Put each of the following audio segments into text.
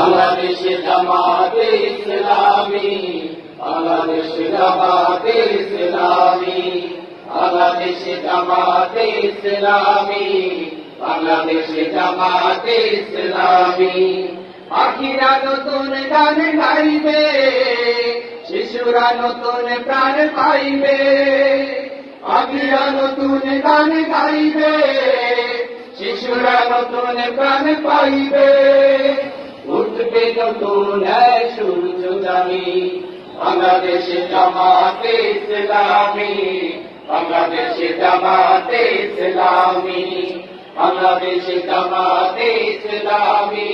বাংলাদেশে জামাতে ইসলামী, বাংলাদেশে জামাতে ইসলামী, বাংলাদেশে জামাতে ইসলামী, বাংলাদেশে জামাতে ইসলামী। পাখিরা নতুন গান গাইবে, শিশুরা নতুন প্রাণ পাইবে। পাখিরা নতুন গান গাইবে, শিশুরা নতুন প্রাণ পাইবে। উঠবে নতুন এক সূর্য দামি, বাংলাদেশে জামাতে ইসলামী, বাংলাদেশে জামাতে ইসলামী, বাংলাদেশে জামাতে ইসলামী,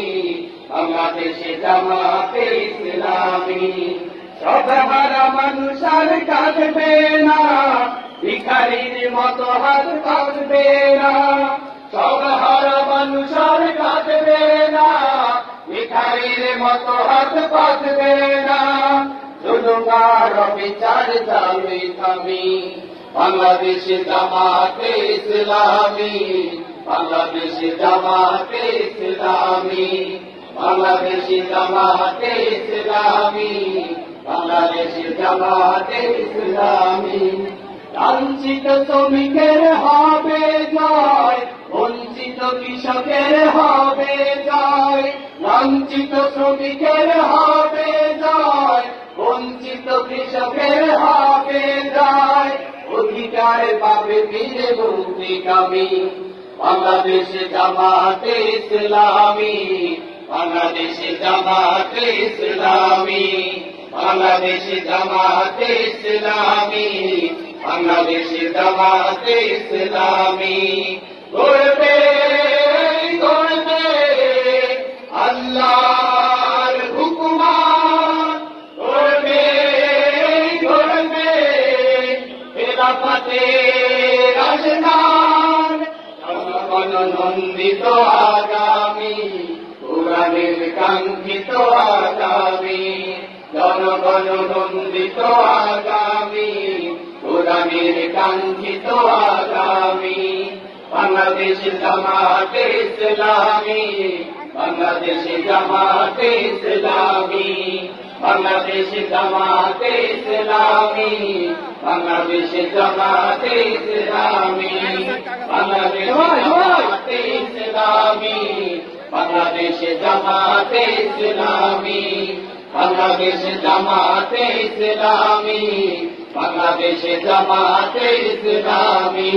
বাংলাদেশে জামাতে ইসলামী। সবহারা মানুষ আর কাঁদবে না, ভিখারির মতো হাত কাঁদবে না। সবহারা মানুষ আর কাঁদবে না, ভিখারির মতো হাত কাঁদবে না। জুলুম আর অবিচার যাবে থামি, বাংলাদেশে জামাতে ইসলামী, বাংলাদেশে জামাতে ইসলামী, বাংলাদেশে জামাতে ইসলামী, বাংলাদেশে জামাতে ইসলামী। লাঞ্ছিত শ্রমিকের হবে জয়, বঞ্চিত কৃষকের হবে জয়। লাঞ্ছিত শ্রমিকের হবে জয়, বঞ্চিত কৃষকের হবে জয়। অধিকার পাবে ফিরে মুক্তিকামী, বাংলাদেশে জামাতে ইসলামী, বাংলাদেশে জামাতে ইসলামী, বাংলাদেশে জামাতে ইসলামী, বাংলাদেশে জামাতে ইসলামী। গড়বে গড়বে আল্লাহর হুকুমাত, গড়বে গড়বে খেলাফতের রাজধান। জনগণ নন্দিত আগামী, কোরআনের কাঙ্ক্ষিত আগামী। জনগণ নন্দিত আগামী, কোরআনের কাঙ্ক্ষিত আগামী। বাংলাদেশে জামাতে ইসলামী, বাংলাদেশে জামাতে ইসলামী, বাংলাদেশে জামাতে ইসলামী, বাংলাদেশে জামাতে ইসলামী, বাংলাদেশে জামাতে ইসলামী, বাংলাদেশে জামাতে ইসলামী, বাংলাদেশে জামাতে ইসলামী, বাংলাদেশে জামাতে ইসলামী।